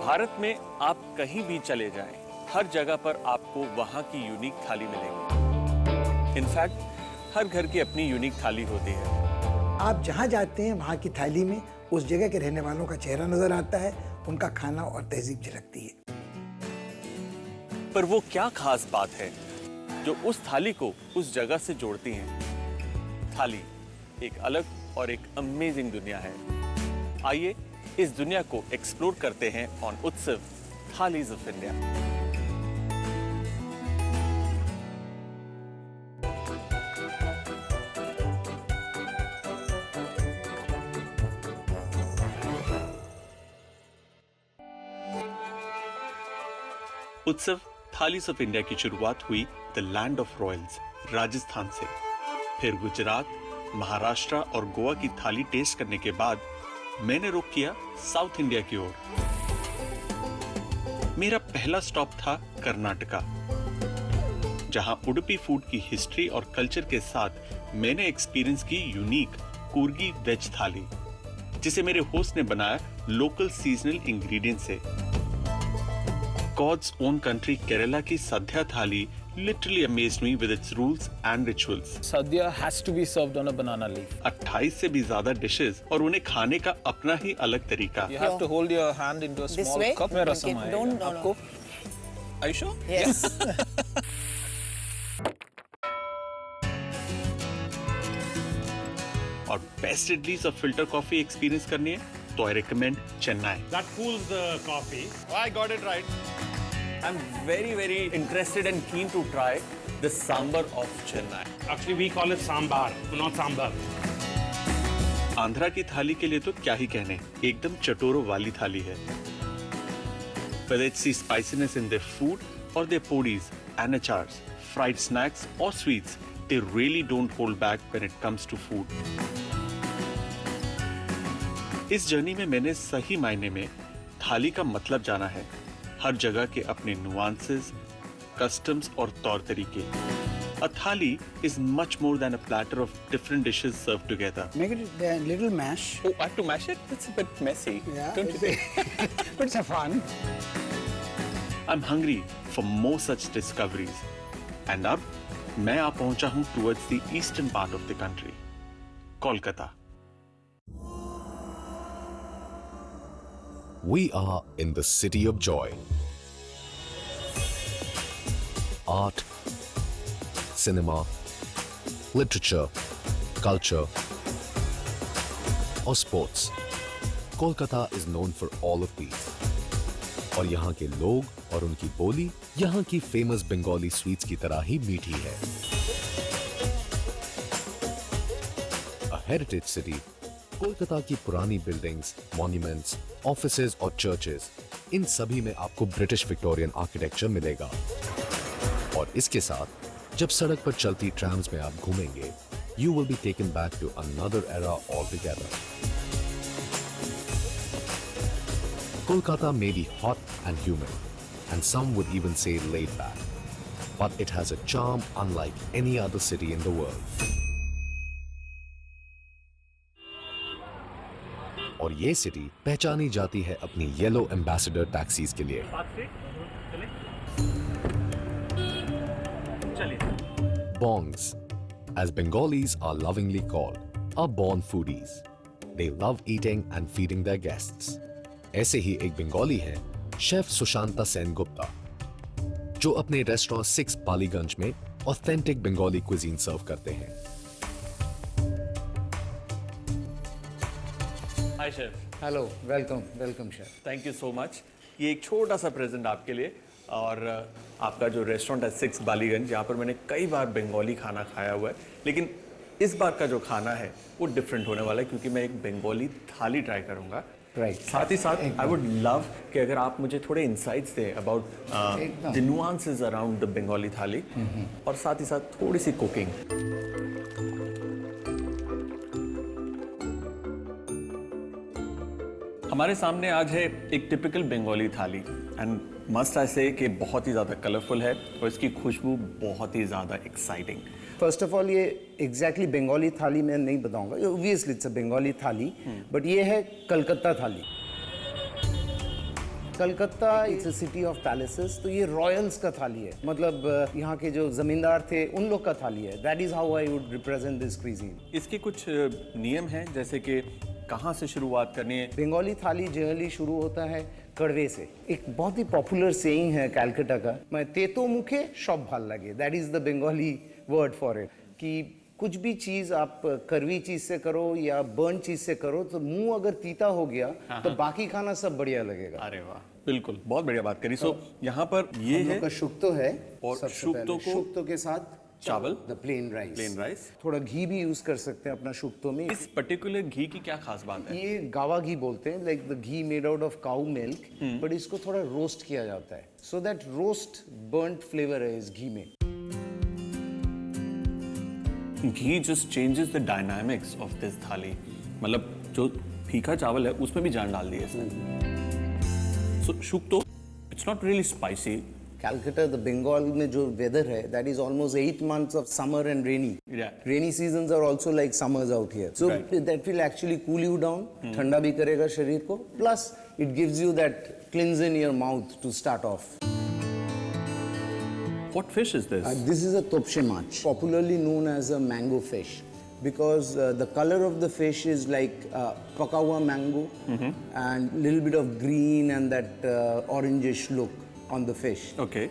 भारत में आप कहीं भी चले जाएं, हर जगह पर आपको वहां की यूनिक थाली मिलेगी। इनफैक्ट हर घर की अपनी यूनिक थाली होती है। आप जहां जाते हैं वहां की थाली में उस जगह के रहने वालों का चेहरा नजर आता है, उनका खाना और तहजीब झलकती है। पर वो क्या खास बात है जो उस थाली को उस जगह से जोड़ती है? थाली एक अलग और एक अमेजिंग दुनिया है। आइए इस दुनिया को एक्सप्लोर करते हैं ऑन उत्सव थालीज ऑफ इंडिया। उत्सव थालीज ऑफ इंडिया की शुरुआत हुई the land of Royals Rajasthan से। फिर गुजरात, महाराष्ट्र और गोवा की थाली टेस्ट करने के बाद मैंने रुख किया साउथ इंडिया की ओर। मेरा पहला स्टॉप था कर्नाटका, जहां उडुपी फूड की हिस्ट्री और कल्चर के साथ मैंने एक्सपीरियंस की यूनिक कूर्गी वेज थाली, जिसे मेरे होस्ट ने बनाया लोकल सीजनल इंग्रेडिएंट से। God's own country Kerala की sadhya thali literally amazed me with its rules and rituals. Sadhya has to be served on a banana leaf. 28 से भी ज्यादा डिशेस और उन्हें खाने का अपना ही अलग तरीका। You have to hold your hand into a small cup में रसम आएगा। आपको? Are you sure? Yes. और बेस्ट इडलीज और फिल्टर कॉफी एक्सपीरियंस करनी है तो I recommend Chennai. That cools the coffee. I got it right. I'm very interested and keen to try the sambar of Chennai. Actually, we call it sambar, not sambar. Andhra की थाली के लिए तो क्या ही कहने, एकदम चटोरों वाली थाली है। Whether it's the spiciness in their food or their podis and achars, fried snacks or sweets, they really don't hold back when it comes to food. इस जर्नी में मैंने सही मायने में थाली का मतलब जाना है। हर जगह के अपने नुआंसेस, कस्टम्स और तौर तरीके। A thali is much more than a platter of different dishes served together. Make it a little mash. Oh, I have to mash it? It's a bit messy. Yeah, Don't you think? but it's a fun. I'm hungry for more such discoveries. And अब मैं आ पहुंचा हूं towards the eastern part of the country, Kolkata. We are in the city of joy. Art, cinema, literature, culture, or sports. Kolkata is known for all of these. और यहाँ के लोग और उनकी बोली यहाँ की फेमस बंगाली स्वीट्स की तरह ही मीठी है। A heritage city, कोलकाता की पुरानी बिल्डिंग्स, मॉन्यूमेंट्स, ऑफिसेज और चर्चेज, इन सभी में आपको ब्रिटिश विक्टोरियन आर्किटेक्चर मिलेगा। और इसके साथ जब सड़क पर चलती ट्रैम्स में आप घूमेंगे, you will be taken back to another era altogether. Kolkata may be hot and humid, and some would even say laid back, but it has a charm unlike any other city in the world. और ये city पहचानी जाती है अपनी yellow ambassador taxis के लिए। Bongs, as Bengalis are lovingly called, are born foodies. They love eating and feeding their guests. ऐसे ही एक बंगाली है शेफ सुशांता सेन गुप्ता, जो अपने रेस्टोरेंट 6 बालीगंज में ऑथेंटिक बंगाली क्विजीन सर्व करते हैं। Hi chef. Hello, welcome chef. Thank you so much. ये एक छोटा सा प्रेजेंट आपके लिए, और आपका जो रेस्टोरेंट है 6 बालीगंज, यहाँ पर मैंने कई बार बंगाली खाना खाया हुआ है, लेकिन इस बार का जो खाना है वो डिफरेंट होने वाला है क्योंकि मैं एक बंगाली थाली ट्राई करूँगा। साथ ही साथ आई वुड लव कि अगर आप मुझे थोड़े इंसाइट्स दें about the nuances around the Bengali थाली, और साथ ही साथ थोड़ी सी कुकिंग। हमारे सामने आज है एक टिपिकल बंगाली थाली, एंड मस्ट आई से कि बहुत ही ज़्यादा कलरफुल है और इसकी खुशबू बहुत ही ज़्यादा एक्साइटिंग। फर्स्ट ऑफ ऑल, ये एग्जैक्टली बंगाली थाली मैं नहीं बताऊंगा, ऑब्वियसली इट्स अ बंगाली थाली, बट ये है कलकत्ता थाली। Calcutta it's a city of palaces, तो ये रॉयल्स का थाली है, मतलब यहाँ के जो जमींदार थे उन लोग का थाली है. That is how I would represent this cuisine. इसके कुछ नियम हैं, जैसे कि कहाँ से शुरुआत करनी है? बंगाली थाली जनरली शुरू होता है कड़वे से. एक बहुत ही पॉपुलर सेइंग है कैलकाटा का, मैं तेतो मुखे शब भाल लगे. That is the Bengali word for it, कि कुछ भी चीज आप कड़वी चीज से करो या बर्न चीज से करो तो मुंह अगर तीता हो गया तो बाकी खाना सब बढ़िया लगेगा. अरे वाह, बिल्कुल, बहुत बढ़िया बात करी. सो यहाँ पर ये हम है लोग का शुक्तो है, और सबसे शुक्तो पहले को शुक्तो के साथ चावल, the plain rice. Plain rice. थोड़ा घी भी यूज कर सकते हैं अपना शुक्तो में. इस पर्टिकुलर घी की क्या खास बात है? ये गावा घी बोलते हैं, like the ghee made out of cow milk, but इसको थोड़ा रोस्ट किया जाता है, so that roast burnt flavour है इस घी में. Ghee just changes the dynamics of this thali. मतलब जो फीका चावल है उसमें भी जान डाल दी है इसने. So shukto it's not really spicy. Calcutta the Bengal में जो वेदर है, that is almost 8 months of summer and rainy. Yeah. Rainy seasons are also like summers out here, so Right. That will actually cool you down. ठंडा भी करेगा शरीर को, plus it gives you that cleanse in your mouth to start off. What fish is this? This is a topshe mach, popularly known as a mango fish, because the color of the fish is like pakawa mango and little bit of green and that orangish look on the fish. Okay.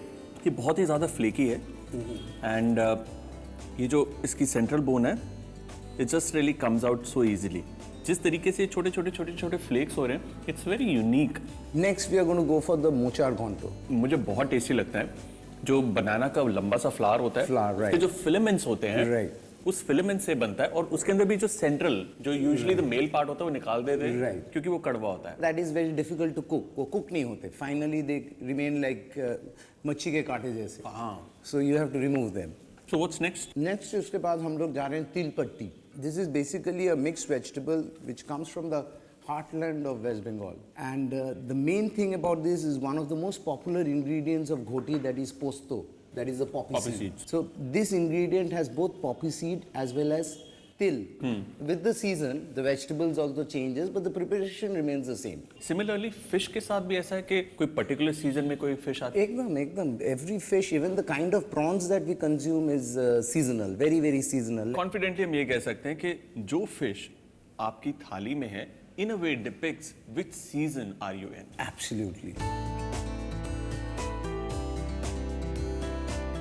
ये बहुत ही ज़्यादा flaky है and ये जो इसकी central bone है, it just really comes out so easily. जिस तरीके से छोटे छोटे छोटे छोटे फ्लेक्स हो रहे हैं, it's very unique. Next we are going to go for the mochar gonto. मुझे बहुत टेस्टी लगता है. जो बनाना का लंबा सा फ्लावर होता है, Flower, right. उसके जो फिलामेंट्स होते हैं, Right. उस फिलामेंट से बनता है, और उसके अंदर भी जो सेंट्रल, जो यूजुअली द मेल पार्ट होता है, वो निकाल देते हैं, Right. क्योंकि वो कड़वा होता है. That is very difficult to cook. वो cook नहीं होते. Finally they remain like मच्छी के कांटे जैसे. हाँ. So you have to remove them. So what's next? Next उसके बाद हम लोग जा रहे हैं तिल पट्टी. This is basically a mixed vegetable which comes from the heartland of West Bengal. And the main thing about this is one of the most popular ingredients of ghoti, that is posto. That is the poppy seed. seeds. So this ingredient has both poppy seed as well as til. With the season, the vegetables also changes, but the preparation remains the same. Similarly, fish के साथ भी ऐसा है कि कोई particular season में कोई fish आती है? एकदम. Every fish, even the kind of prawns that we consume is seasonal, very, very seasonal. Confidently हम ये कह सकते हैं कि जो fish आपकी थाली में है, in a way depicts which season are you in. Absolutely.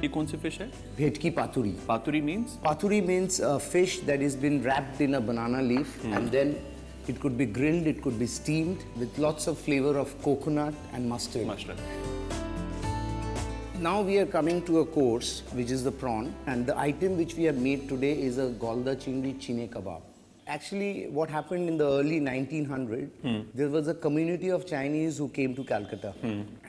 ये कौन सी fish है? Bhetki paturi. पातुरी means? Pathuri means a fish that has been wrapped in a banana leaf and then it could be grilled, it could be steamed with lots of flavor of coconut and mustard. Mustard. Now we are coming to a course which is the prawn, and the item which we have made today is a golda chingri chine kebab. Actually, what happened in the early 1900s, there was a community of Chinese who came to Calcutta.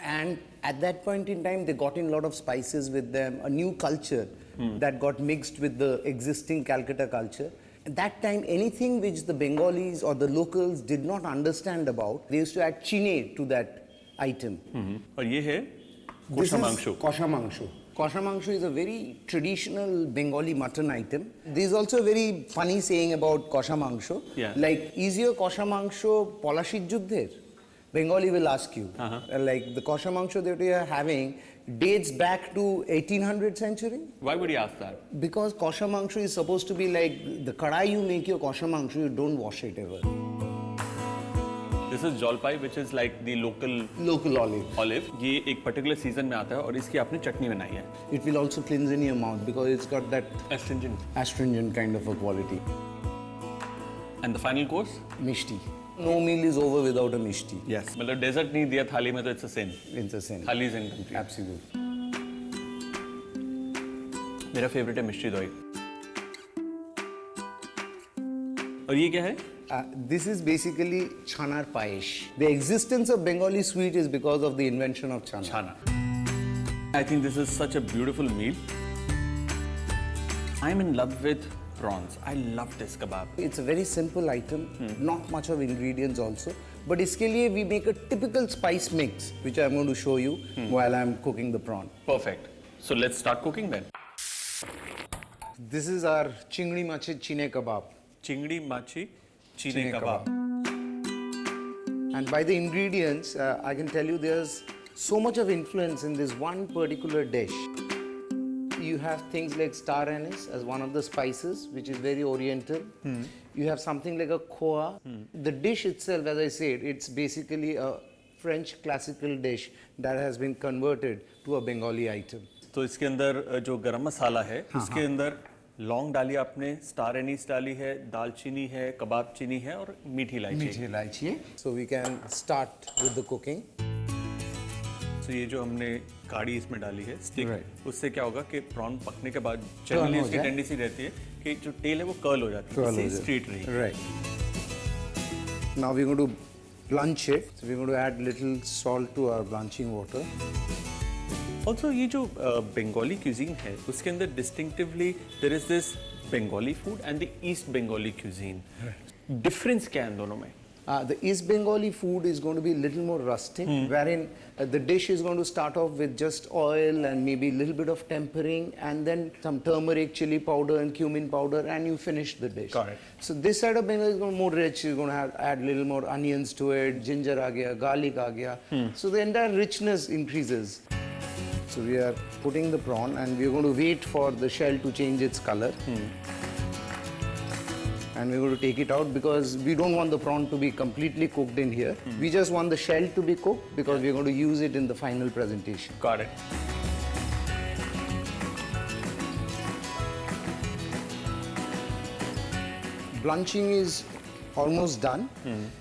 And at that point in time, they got in a lot of spices with them, a new culture that got mixed with the existing Calcutta culture. At that time, anything which the Bengalis or the locals did not understand about, they used to add chine to that item. और ये है This kosha is मांगशो. Kosha mangsho. Kosha mangsho is a very traditional Bengali mutton item. There is also a very funny saying about Kosha mangsho. Yeah. Like, is your Kosha mangsho Polashid Juddher? Bengali will ask you. Like, the Kosha mangsho that we are having dates back to 1800th century. Why would you ask that? Because Kosha mangsho is supposed to be like, the kadai you make your Kosha mangsho, you don't wash it ever. This is jolpai, which is like the local Local olive. olive. ये एक particular season में आता है और इसकी आपने चटनी बनाई है. It will also cleanse in your mouth because it's got that Astringent. astringent kind of a quality. And the final course? Mishti. No meal is over without a mishti. Yes. मतलब dessert नहीं दिया थाली में तो it's a sin. It's a sin. थाली is incomplete. Absolutely. मेरा favorite है मिष्टी दोई. और ये क्या है? This is basically chanar payesh. The existence of Bengali sweet is because of the invention of chana. Chana. I think this is such a beautiful meal. I'm in love with prawns. I love this kebab. It's a very simple item, not much of ingredients also. But iske liye we make a typical spice mix, which I'm going to show you while I'm cooking the prawn. Perfect. So let's start cooking then. This is our chingri machi chine kebab. चिंगड़ी माछी चीने Chine kebab. And by the ingredients, I can tell you there's so much of influence in this one particular dish. You have things like star anise as one of the spices, which is very oriental. You have something like a koa. The dish itself, as I said, it's basically a French classical dish that has been converted to a Bengali item. तो इसके अंदर जो गरम मसाला है, इसके अंदर लौंग डाली आपने, स्टार एनीस डाली है, दालचीनी है, कबाब चीनी है और मीठी इलायची है। So we can start with the cooking. तो ये जो हमने काड़ी इसमें डाली है स्टिक, Right. उससे क्या होगा कि प्रॉन पकने के बाद जनरली इसकी टेंडेंसी रहती है कि जो टेल है वो कर्ल हो जाती है, इससे स्ट्रेट रहेगी। Right. Now we're going to blanch it. So we're going to add little salt to our blanching water. Also ये जो बंगाली क्यूजीन है उसके अंदर distinctively there is this Bengali food and the east Bengali cuisine. Difference क्या है इन दोनों में? The East Bengali food is going to be a little more rustic, wherein the dish is going to start off with just oil and maybe a little bit of tempering, and then some turmeric, chili powder, and cumin powder, and you finish the dish. Got it. So this side of Bengal is going to be more rich. You're going to add a little more onions to it, ginger aa gaya, garlic aa gaya. So the entire richness increases. So we are putting the prawn, and we're going to wait for the shell to change its color. And we're going to take it out because we don't want the prawn to be completely cooked in here. We just want the shell to be cooked because we're going to use it in the final presentation. Got it. Blanching is almost done.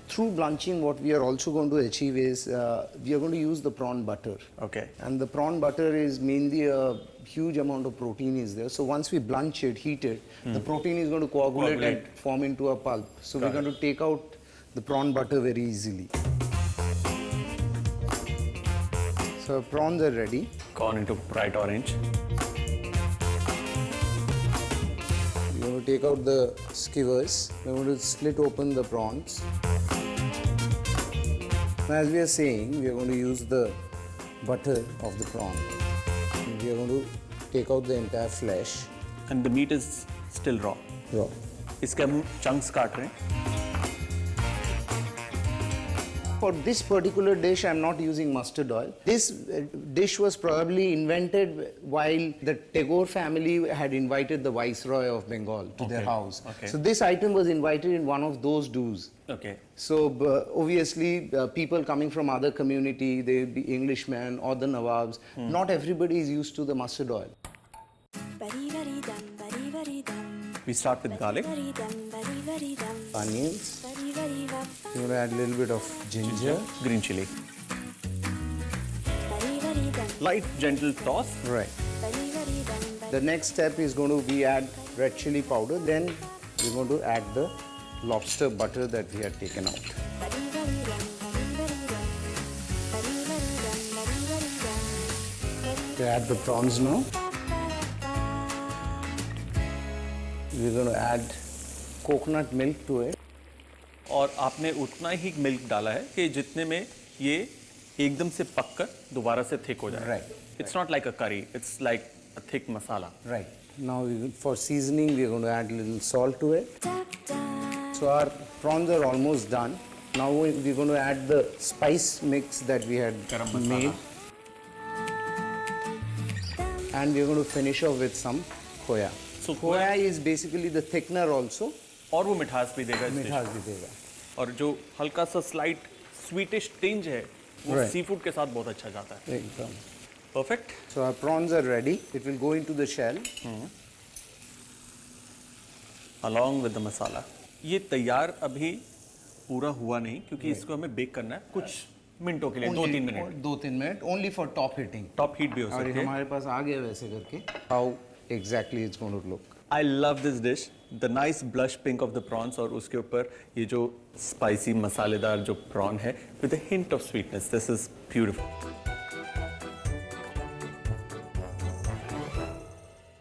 Through blanching, what we are also going to achieve is we are going to use the prawn butter. Okay. And the prawn butter is mainly a huge amount of protein is there. So once we blanch it, heat it, the protein is going to coagulate and form into a pulp. So we're going to take out the prawn butter very easily. So prawns are ready. Gone into bright orange. We're going to take out the skewers. We're going to split open the prawns. Now, as we are saying, we are going to use the butter of the prawn. And we are going to take out the entire flesh. And the meat is still raw. Raw. इसके हम chunks काट रहे हैं. For this particular dish, I'm not using mustard oil. This dish was probably invented while the Tagore family had invited the Viceroy of Bengal to their house. Okay. So this item was invited in one of those do's. Okay. So obviously, people coming from other community, they would be Englishmen or the Nawabs. Not everybody is used to the mustard oil. We start with garlic. Onions. You're going to add a little bit of ginger. Green chili. Light, gentle toss. Right. The next step is going to be add red chili powder. Then we're going to add the lobster butter that we had taken out. We add the prawns now. We're going to add coconut milk to it. और आपने उतना ही milk डाला है कि जितने में ये एकदम से पककर दोबारा से थिक हो जाए. Right. It's not like a curry. It's like a thick masala. Right. Now for seasoning, we're going to add a little salt to it. So our prawns are almost done. Now we're going to add the spice mix that we had made. And we're going to finish off with some khoya. So Khoya is basically the thickener also. और वो मिठास भी देगा इस dish मिठास भी देगा. को. और जो हल्का सा स्लाइट स्वीटिश टिंज है वो Right. सी फूड के साथ बहुत अच्छा जाता है. एकदम. Perfect. So our prawns are ready. It will go into the shell. Along with the मसाला. ये तैयार अभी पूरा हुआ नहीं क्योंकि इसको हमें बेक करना है कुछ मिनटों के लिए. 2-3 minute. 2-3 minute. Only for top heating. Top heat भी हो और सकती है. हमारे पास आ गया वैसे करके. How exactly it's going to look. I love this dish. The nice blush pink of the prawns और उसके ऊपर ये जो spicy मसालेदार जो prawn है with a hint of sweetness. This is beautiful.